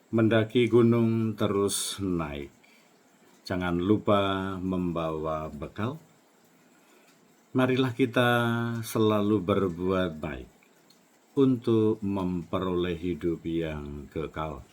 Mendaki gunung terus naik. Jangan lupa membawa bekal. Marilah kita selalu berbuat baik untuk memperoleh hidup yang kekal.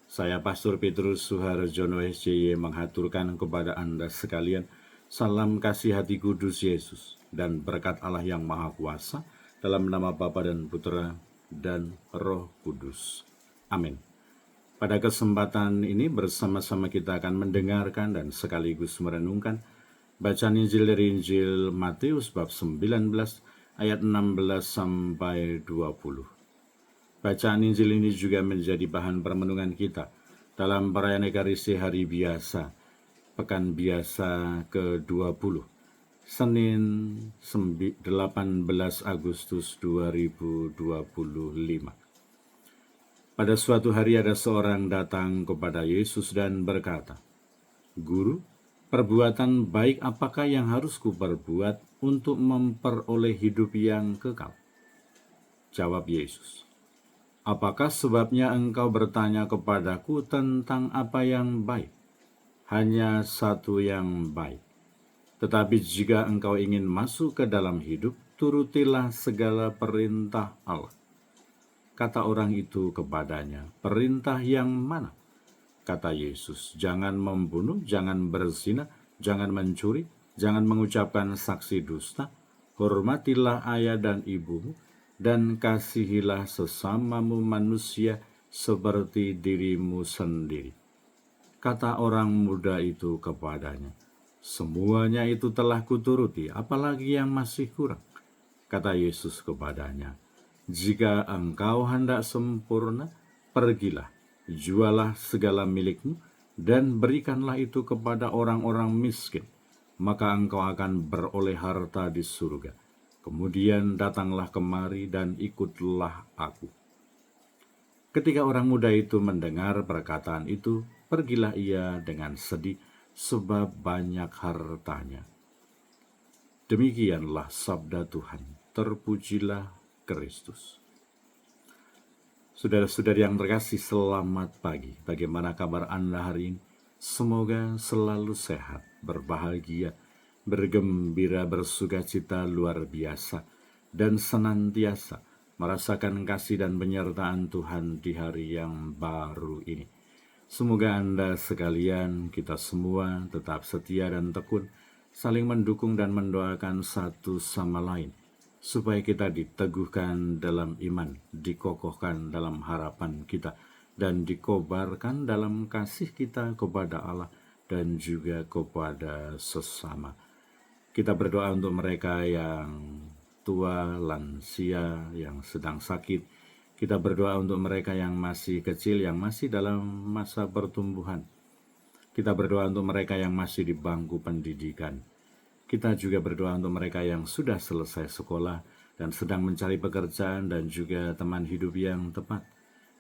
Saya Pastor Petrus Suharjono SJY menghaturkan kepada Anda sekalian salam kasih hati kudus Yesus dan berkat Allah yang Maha Kuasa dalam nama Bapa dan Putra dan Roh Kudus. Amin. Pada kesempatan ini bersama-sama kita akan mendengarkan dan sekaligus merenungkan bacaan Injil dari Injil Matius bab 19 ayat 16 sampai 20. Bacaan Injil ini juga menjadi bahan permenungan kita dalam perayaan Ekaristi Hari Biasa, Pekan Biasa ke-20, Senin 18 Agustus 2025. Pada suatu hari ada seorang datang kepada Yesus dan berkata, "Guru, perbuatan baik apakah yang harus kuperbuat untuk memperoleh hidup yang kekal?" Jawab Yesus, "Apakah sebabnya engkau bertanya kepadaku tentang apa yang baik? Hanya satu yang baik. Tetapi jika engkau ingin masuk ke dalam hidup, turutilah segala perintah Allah." Kata orang itu kepadanya, "Perintah yang mana?" Kata Yesus, "Jangan membunuh, jangan berzina, jangan mencuri, jangan mengucapkan saksi dusta, hormatilah ayah dan ibumu, dan kasihilah sesamamu manusia seperti dirimu sendiri." Kata orang muda itu kepadanya, "Semuanya itu telah kuturuti, apalagi yang masih kurang?" Kata Yesus kepadanya, "Jika engkau hendak sempurna, pergilah, jualah segala milikmu, dan berikanlah itu kepada orang-orang miskin, maka engkau akan beroleh harta di surga. Kemudian datanglah kemari dan ikutlah aku." Ketika orang muda itu mendengar perkataan itu, pergilah ia dengan sedih, sebab banyak hartanya. Demikianlah sabda Tuhan. Terpujilah Kristus. Saudara-saudari yang terkasih, selamat pagi. Bagaimana kabar Anda hari ini? Semoga selalu sehat, berbahagia, bergembira, bersukacita luar biasa, dan senantiasa merasakan kasih dan penyertaan Tuhan di hari yang baru ini. Semoga Anda sekalian, kita semua tetap setia dan tekun, saling mendukung dan mendoakan satu sama lain, supaya kita diteguhkan dalam iman, dikokohkan dalam harapan kita, dan dikobarkan dalam kasih kita kepada Allah dan juga kepada sesama. Kita berdoa untuk mereka yang tua, lansia, yang sedang sakit. Kita berdoa untuk mereka yang masih kecil, yang masih dalam masa pertumbuhan. Kita berdoa untuk mereka yang masih di bangku pendidikan. Kita juga berdoa untuk mereka yang sudah selesai sekolah dan sedang mencari pekerjaan dan juga teman hidup yang tepat.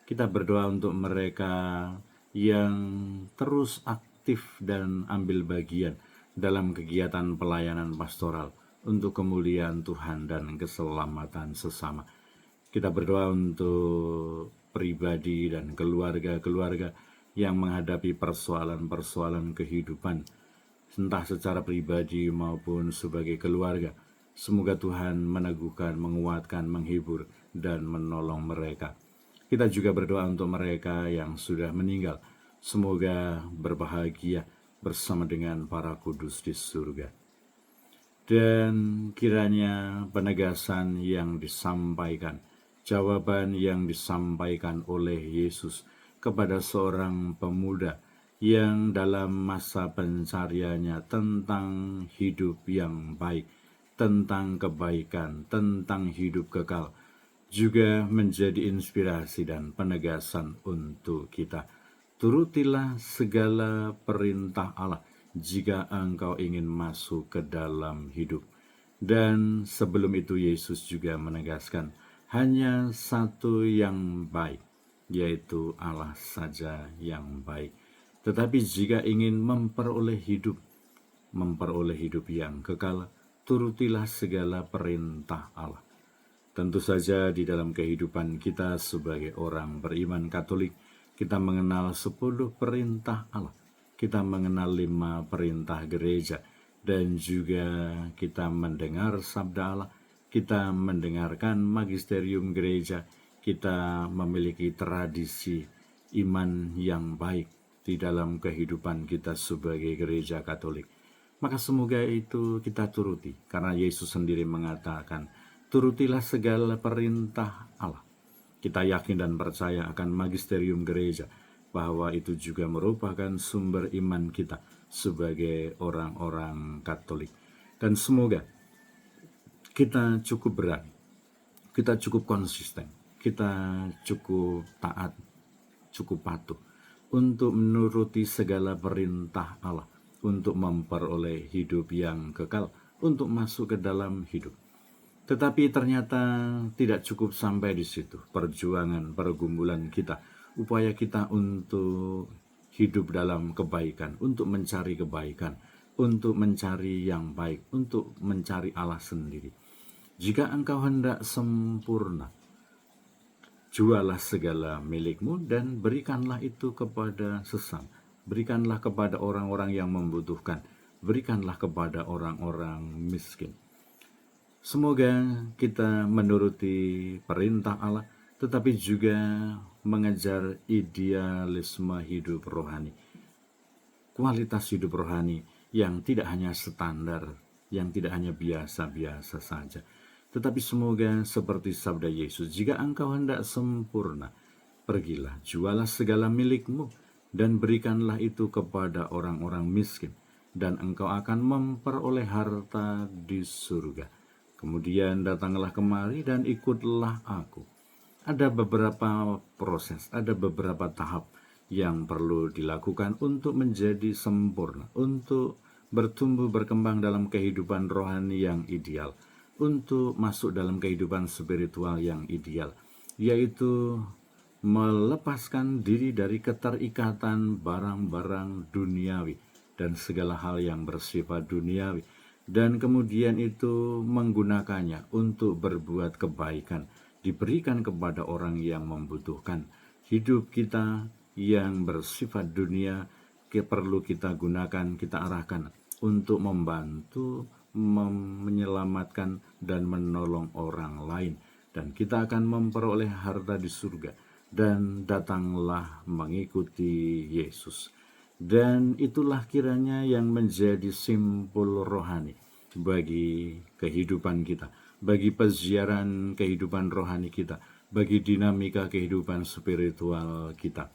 Kita berdoa untuk mereka yang terus aktif dan ambil bagian dalam kegiatan pelayanan pastoral untuk kemuliaan Tuhan dan keselamatan sesama. Kita berdoa untuk pribadi dan keluarga-keluarga yang menghadapi persoalan-persoalan kehidupan, entah secara pribadi maupun sebagai keluarga. Semoga Tuhan meneguhkan, menguatkan, menghibur, dan menolong mereka. Kita juga berdoa untuk mereka yang sudah meninggal. Semoga berbahagia bersama dengan para kudus di surga. Dan kiranya penegasan yang disampaikan, jawaban yang disampaikan oleh Yesus kepada seorang pemuda yang dalam masa pencariannya tentang hidup yang baik, tentang kebaikan, tentang hidup kekal, juga menjadi inspirasi dan penegasan untuk kita. Turutilah segala perintah Allah jika engkau ingin masuk ke dalam hidup. Dan sebelum itu Yesus juga menegaskan, hanya satu yang baik, yaitu Allah saja yang baik. Tetapi jika ingin memperoleh hidup yang kekal, turutilah segala perintah Allah. Tentu saja di dalam kehidupan kita sebagai orang beriman Katolik, kita mengenal 10 perintah Allah, kita mengenal 5 perintah gereja, dan juga kita mendengar sabda Allah, kita mendengarkan magisterium gereja, kita memiliki tradisi iman yang baik di dalam kehidupan kita sebagai gereja Katolik. Maka semoga itu kita turuti, karena Yesus sendiri mengatakan, turutilah segala perintah Allah. Kita yakin dan percaya akan magisterium gereja, bahwa itu juga merupakan sumber iman kita sebagai orang-orang Katolik. Dan semoga kita cukup berani, kita cukup konsisten, kita cukup taat, cukup patuh untuk menuruti segala perintah Allah, untuk memperoleh hidup yang kekal, untuk masuk ke dalam hidup. Tetapi ternyata tidak cukup sampai di situ. Perjuangan, pergumulan kita, upaya kita untuk hidup dalam kebaikan, untuk mencari kebaikan, untuk mencari yang baik, untuk mencari Allah sendiri. Jika engkau hendak sempurna, jualah segala milikmu dan berikanlah itu kepada sesama. Berikanlah kepada orang-orang yang membutuhkan. Berikanlah kepada orang-orang miskin. Semoga kita menuruti perintah Allah, tetapi juga mengejar idealisme hidup rohani. Kualitas hidup rohani yang tidak hanya standar, yang tidak hanya biasa-biasa saja. Tetapi semoga seperti sabda Yesus, jika engkau hendak sempurna, pergilah, jualah segala milikmu, dan berikanlah itu kepada orang-orang miskin, dan engkau akan memperoleh harta di surga. Kemudian datanglah kemari dan ikutlah aku. Ada beberapa proses, ada beberapa tahap yang perlu dilakukan untuk menjadi sempurna, untuk bertumbuh berkembang dalam kehidupan rohani yang ideal, untuk masuk dalam kehidupan spiritual yang ideal, yaitu melepaskan diri dari keterikatan barang-barang duniawi dan segala hal yang bersifat duniawi, dan kemudian itu menggunakannya untuk berbuat kebaikan, diberikan kepada orang yang membutuhkan. Hidup kita yang bersifat dunia perlu kita gunakan, kita arahkan untuk membantu, menyelamatkan, dan menolong orang lain. Dan kita akan memperoleh harta di surga. Dan datanglah mengikuti Yesus. Dan itulah kiranya yang menjadi simpul rohani bagi kehidupan kita, bagi peziaran kehidupan rohani kita, bagi dinamika kehidupan spiritual kita.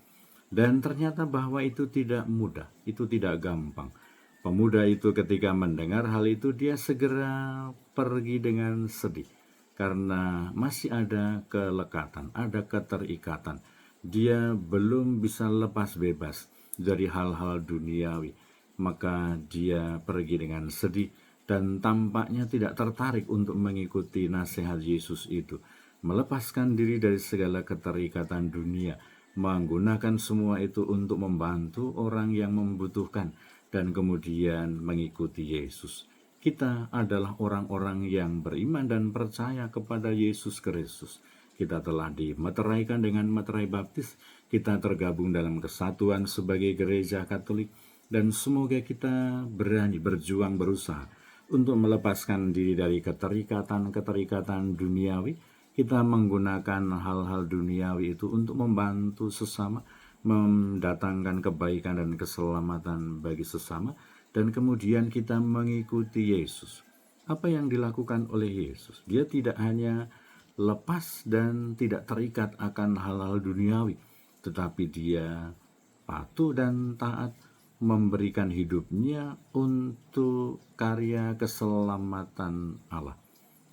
Dan ternyata bahwa itu tidak mudah, itu tidak gampang. Pemuda itu ketika mendengar hal itu, dia segera pergi dengan sedih, karena masih ada kelekatan, ada keterikatan. Dia belum bisa lepas bebas dari hal-hal duniawi. Maka dia pergi dengan sedih dan tampaknya tidak tertarik untuk mengikuti nasihat Yesus itu, melepaskan diri dari segala keterikatan dunia, menggunakan semua itu untuk membantu orang yang membutuhkan, dan kemudian mengikuti Yesus. Kita adalah orang-orang yang beriman dan percaya kepada Yesus Kristus. Kita telah dimeteraikan dengan meterai baptis, kita tergabung dalam kesatuan sebagai gereja Katolik, dan semoga kita berani berjuang, berusaha untuk melepaskan diri dari keterikatan-keterikatan duniawi. Kita menggunakan hal-hal duniawi itu untuk membantu sesama, mendatangkan kebaikan dan keselamatan bagi sesama, dan kemudian kita mengikuti Yesus. Apa yang dilakukan oleh Yesus? Dia tidak hanya lepas dan tidak terikat akan hal-hal duniawi, tetapi dia patuh dan taat, memberikan hidupnya untuk karya keselamatan Allah.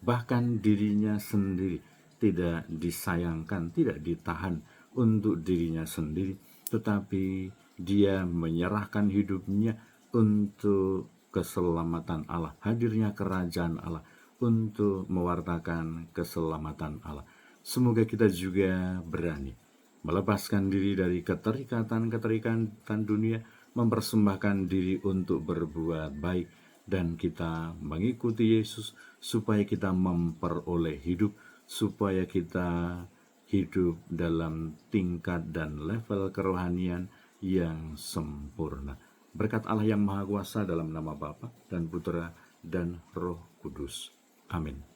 Bahkan dirinya sendiri tidak disayangkan, tidak ditahan untuk dirinya sendiri, tetapi dia menyerahkan hidupnya untuk keselamatan Allah, hadirnya kerajaan Allah, untuk mewartakan keselamatan Allah. Semoga kita juga berani melepaskan diri dari keterikatan dunia, mempersembahkan diri untuk berbuat baik, dan kita mengikuti Yesus supaya kita memperoleh hidup, supaya kita hidup dalam tingkat dan level kerohanian yang sempurna. Berkat Allah yang Maha Kuasa dalam nama Bapa dan Putra dan Roh Kudus. Amin.